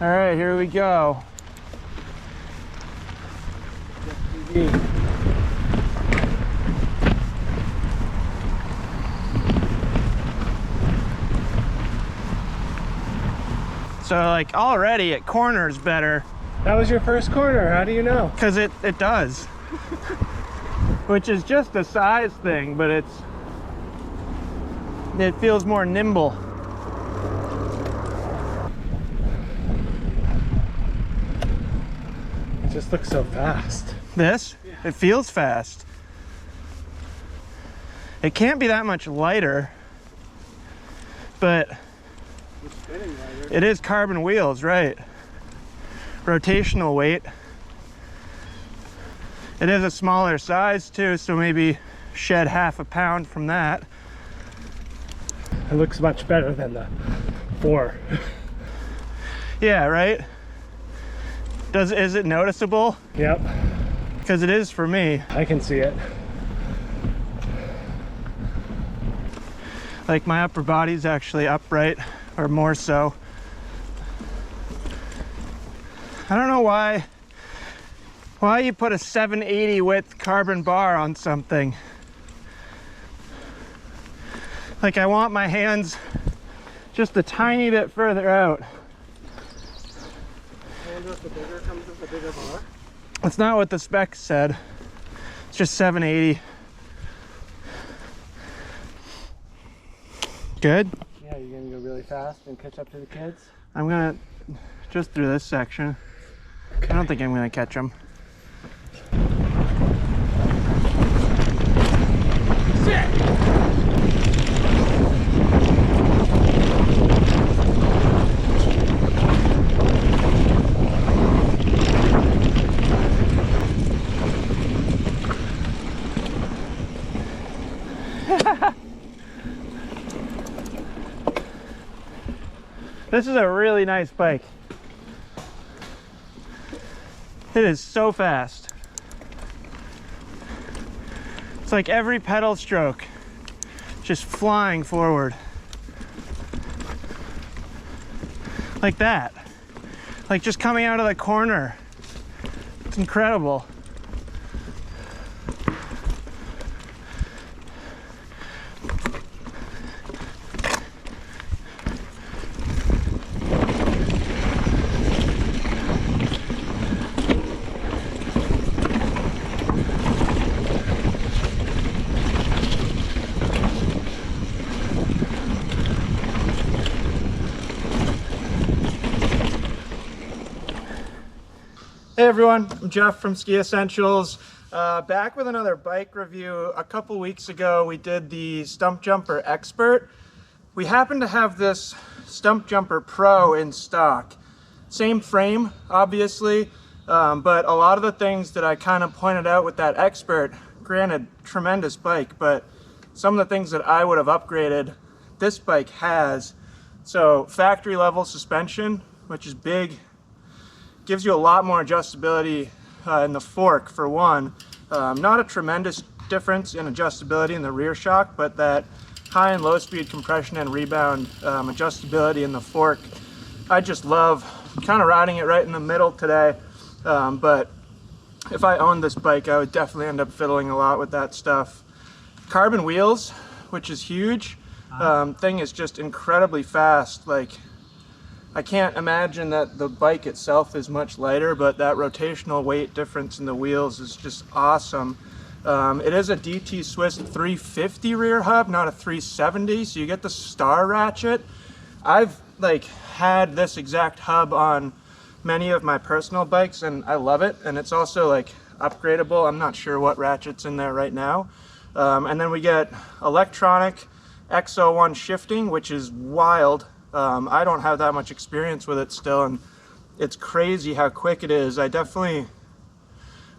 All right, here we go. So like already it corners better. That was your first corner, how do you know? Because it does. Which is just a size thing, but it feels more nimble. It just looks so fast. This? Yeah. It feels fast. It can't be that much lighter, but It's spinning lighter. it is carbon wheels, right? Rotational weight. It is a smaller size too, so maybe shed half a pound from that. It looks much better than the 4. Yeah, right? Is it noticeable? Yep. Because it is for me. I can see it. Like my upper body's actually upright, or more so. I don't know why you put a 780 width carbon bar on something. Like I want my hands just a tiny bit further out. And if the bigger comes with the bigger bar? That's not what the specs said. It's just 780. Good? Yeah, you're gonna go really fast and catch up to the kids? I'm gonna just through this section. Okay. I don't think I'm gonna catch them. This is a really nice bike. It is so fast. It's like every pedal stroke just flying forward. Like that. Like just coming out of the corner. It's incredible. Hey everyone, I'm Jeff from Ski Essentials. Back with another bike review. A couple weeks ago we did the Stumpjumper Expert. We happen to have this Stumpjumper Pro in stock. Same frame, obviously, but a lot of the things that I kind of pointed out with that Expert, granted, tremendous bike, but some of the things that I would have upgraded, this bike has. So factory level suspension, which is big. Gives you a lot more adjustability in the fork, for one. Not a tremendous difference in adjustability in the rear shock, but that high and low speed compression and rebound adjustability in the fork. I just love kind of riding it right in the middle today. But if I owned this bike, I would definitely end up fiddling a lot with that stuff. Carbon wheels, which is huge. Thing is just incredibly fast. Like, I can't imagine that the bike itself is much lighter, but that rotational weight difference in the wheels is just awesome. It is a DT Swiss 350 rear hub, not a 370, so you get the star ratchet. I've like had this exact hub on many of my personal bikes and I love it, and it's also like upgradable. I'm not sure what ratchet's in there right now. And then we get electronic X01 shifting, which is wild. I don't have that much experience with it still, and it's crazy how quick it is. I definitely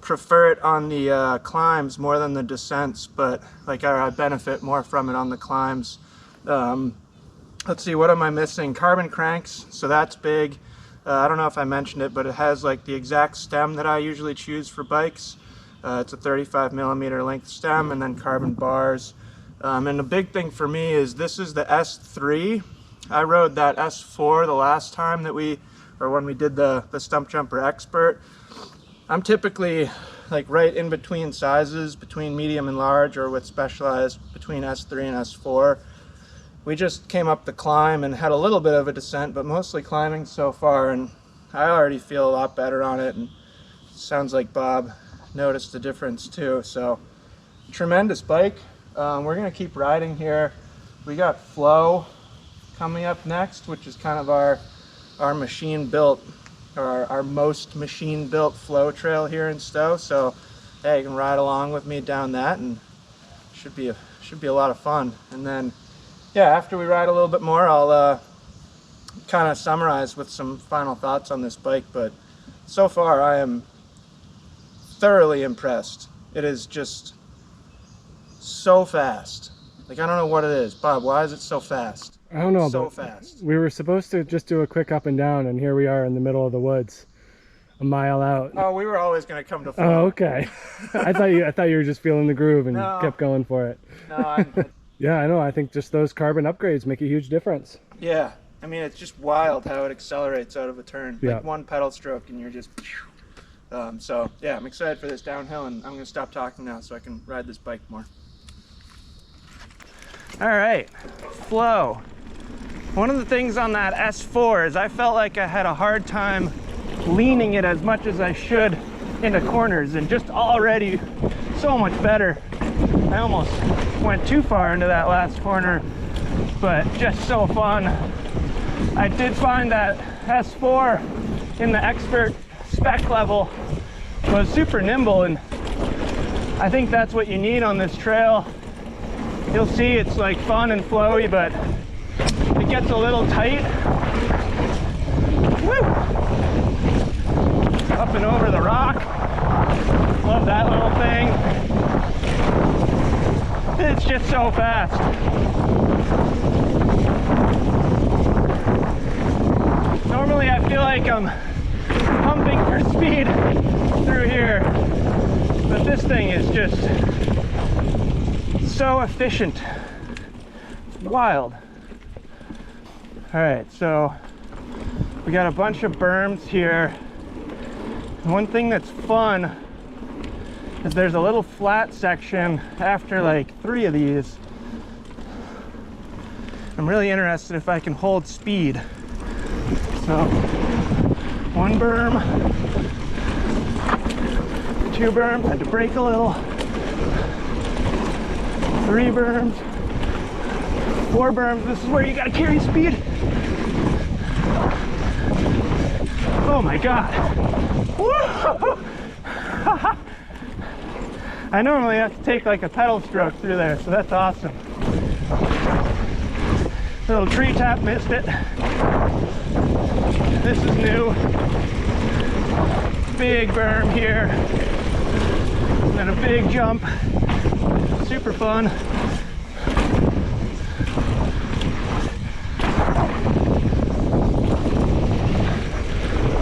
prefer it on the climbs more than the descents, but like I benefit more from it on the climbs. Let's see, what am I missing? Carbon cranks, so that's big. I don't know if I mentioned it, but it has like the exact stem that I usually choose for bikes. It's a 35mm length stem, and then carbon bars. And the big thing for me is this is the S3. I rode that S4 the last time that we or when we did the Stumpjumper Expert. I'm typically like right in between sizes, between medium and large, or with Specialized between S3 and S4. We just came up the climb and had a little bit of a descent, but mostly climbing so far, and I already feel a lot better on it, and sounds like Bob noticed the difference too. So tremendous bike. We're gonna keep riding here. We got Flow coming up next, which is kind of our machine built, or our most machine built flow trail here in Stowe. So yeah, you can ride along with me down that, and should be a lot of fun. And then yeah, after we ride a little bit more, I'll kind of summarize with some final thoughts on this bike. But so far I am thoroughly impressed. It is just so fast. Like, I don't know what it is. Bob, why is it so fast? I don't know, so but fast. we were supposed to just do a quick up and down, and here we are in the middle of the woods, a mile out. Oh, we were always going to come to Flow. Oh, okay. I thought you were just feeling the groove and No. kept going for it. No, Yeah, I know. I think just those carbon upgrades make a huge difference. yeah. I mean, it's just wild how it accelerates out of a turn. Yeah. Like one pedal stroke and you're just... so yeah, I'm excited for this downhill, and I'm going to stop talking now so I can ride this bike more. All right, Flow. One of the things on that S4 is I felt like I had a hard time leaning it as much as I should into corners, and just already so much better. I almost went too far into that last corner, but just so fun. I did find that S4 in the Expert spec level was super nimble, and I think that's what you need on this trail. You'll see it's like fun and flowy, but it gets a little tight. Woo! Up and over the rock. Love that little thing. It's just so fast. Normally I feel like I'm pumping for speed through here, but this thing is just so efficient. It's wild. All right, so we got a bunch of berms here. And one thing that's fun is there's a little flat section after like 3 of these. I'm really interested if I can hold speed. So 1 berm, 2 berms, had to brake a little, 3 berms, 4 berms. This is where you gotta carry speed. Oh my God. Woo! I normally have to take like a pedal stroke through there, so that's awesome. Little tree tap, missed it. This is new. Big berm here. And then a big jump. Super fun.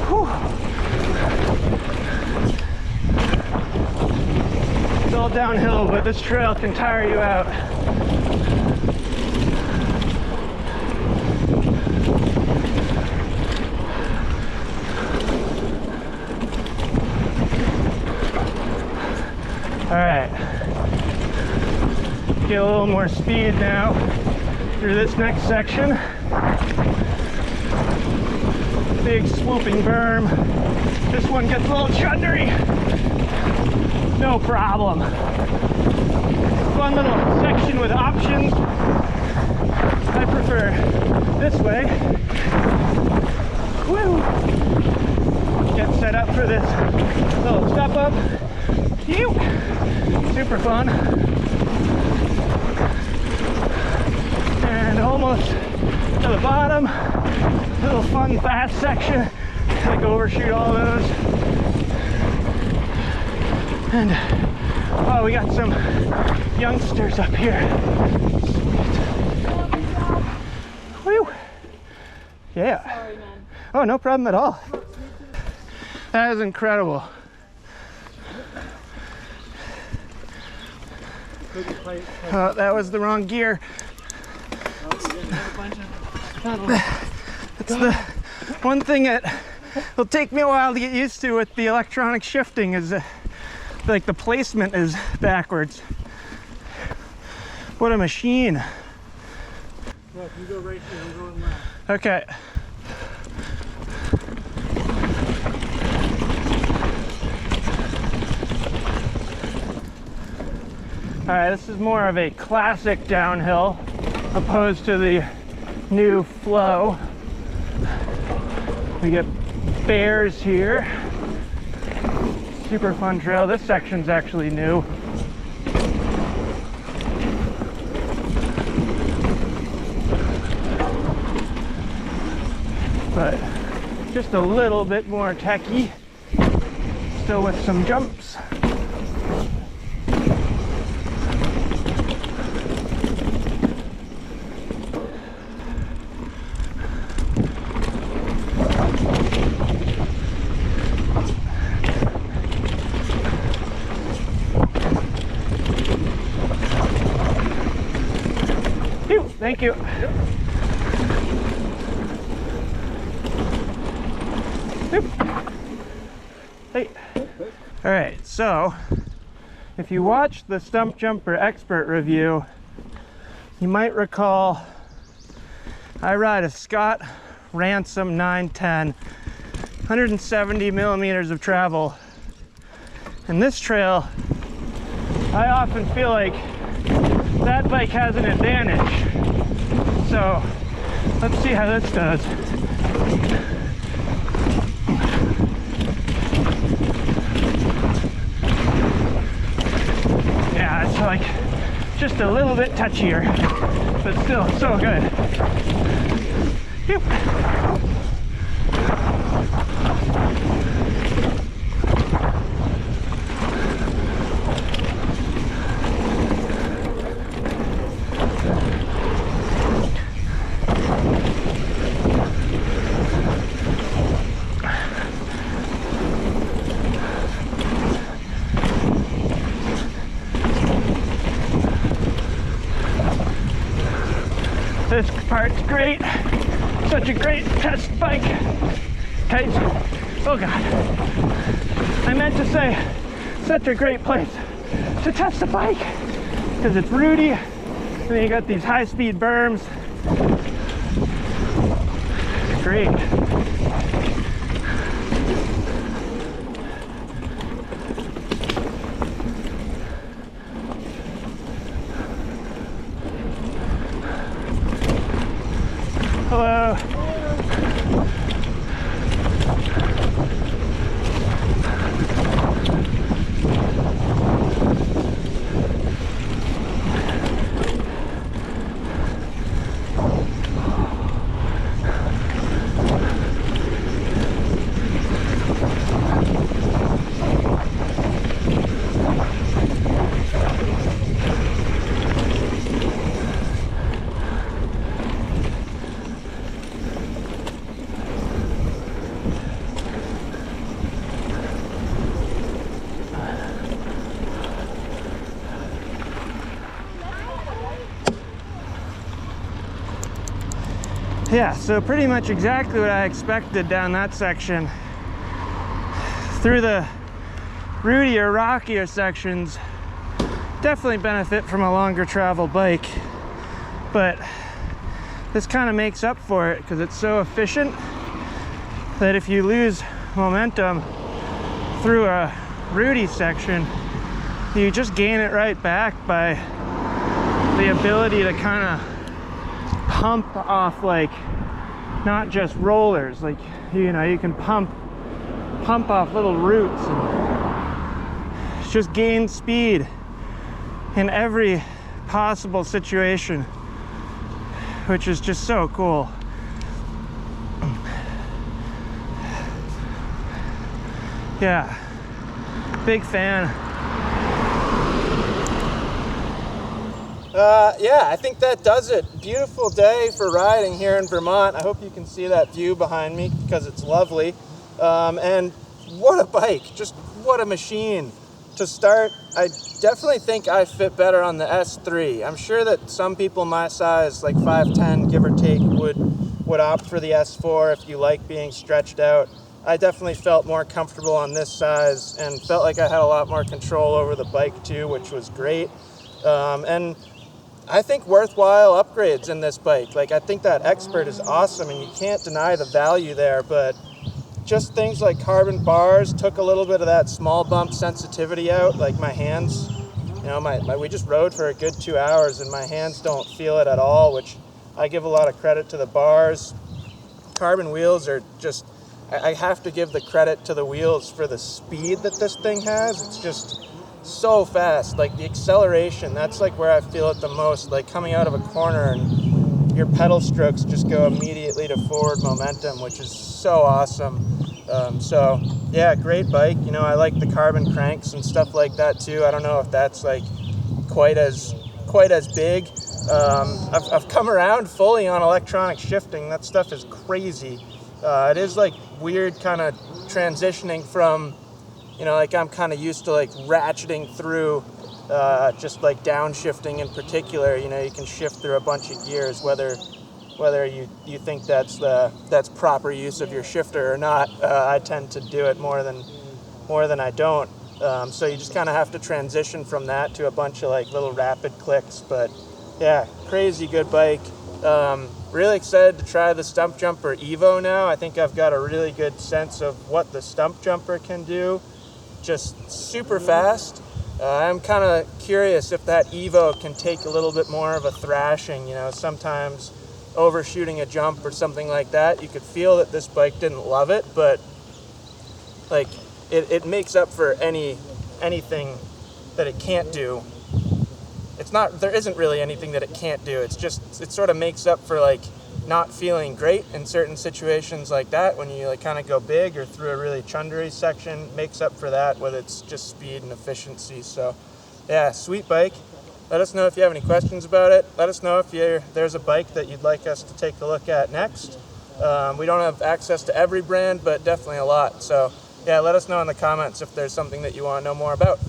Whew. It's all downhill, but this trail can tire you out. All right, get a little more speed now through this next section. Big swooping berm. This one gets a little chundery. No problem. Fun little section with options. I prefer this way. Woo! Get set up for this little step up. Phew. Super fun. And almost to the bottom. Little fun fast section. Like overshoot all those. And oh, we got some youngsters up here. Sweet. Whew. Yeah. Sorry, man. Oh, no problem at all. That is incredible. Oh, that was the wrong gear. That's the one thing that It'll take me a while to get used to with the electronic shifting, is like the placement is backwards. What a machine. Look, you go right here, I'm going left. Okay. All right, this is more of a classic downhill opposed to the new flow. We get bears here. Super fun trail. This section's actually new. But just a little bit more techy, still with some jumps. Thank you. Hey. All right, so if you watched the Stumpjumper Expert review, you might recall I ride a Scott Ransom 910, 170 millimeters of travel. And this trail, I often feel like that bike has an advantage. So let's see how this does. Yeah, it's like just a little bit touchier, but still so good. Phew. This part's great. Such a great test bike. Guys, oh God. I meant to say, such a great place to test a bike because it's rooty, and then you got these high-speed berms. Great. Hello. Yeah, so pretty much exactly what I expected down that section. Through the rootier, rockier sections, definitely benefit from a longer travel bike, but this kind of makes up for it because it's so efficient that if you lose momentum through a rooty section, you just gain it right back by the ability to kind of pump off, like, not just rollers, like, you know, you can pump off little roots and just gain speed in every possible situation, which is just so cool. Yeah, big fan. Yeah, I think that does it. Beautiful day for riding here in Vermont. I hope you can see that view behind me because it's lovely. And what a bike, just what a machine. To start, I definitely think I fit better on the S3. I'm sure that some people my size, like 5'10", give or take, would opt for the S4 if you like being stretched out. I definitely felt more comfortable on this size and felt like I had a lot more control over the bike too, which was great. And I think worthwhile upgrades in this bike. Like, I think that Expert is awesome and you can't deny the value there, but just things like carbon bars took a little bit of that small bump sensitivity out. Like my hands, you know, we just rode for a good 2 hours and my hands don't feel it at all, which I give a lot of credit to the bars. Carbon wheels are just, I have to give the credit to the wheels for the speed that this thing has. It's just so fast. Like the acceleration, that's like where I feel it the most, like coming out of a corner and your pedal strokes just go immediately to forward momentum, which is so awesome. So yeah, great bike. You know, I like the carbon cranks and stuff like that too. I don't know if that's like quite as big. I've come around fully on electronic shifting. That stuff is crazy. It is like weird kind of transitioning from, you know, like I'm kind of used to like ratcheting through just like downshifting in particular. You know, you can shift through a bunch of gears, whether you think that's proper use of your shifter or not. I tend to do it more than I don't. So you just kind of have to transition from that to a bunch of like little rapid clicks. But yeah, crazy good bike. Really excited to try the Stumpjumper Evo now. I think I've got a really good sense of what the Stumpjumper can do. Just super fast. I'm kind of curious if that Evo can take a little bit more of a thrashing. You know, sometimes overshooting a jump or something like that, you could feel that this bike didn't love it, but like it makes up for anything that it can't do. There isn't really anything that it can't do. It sort of makes up for like not feeling great in certain situations like that when you like kind of go big or through a really chundery section. Makes up for that with its just speed and efficiency. So yeah, sweet bike. Let us know if you have any questions about it. Let us know if there's a bike that you'd like us to take a look at next. We don't have access to every brand, but definitely a lot. So yeah, let us know in the comments if there's something that you want to know more about.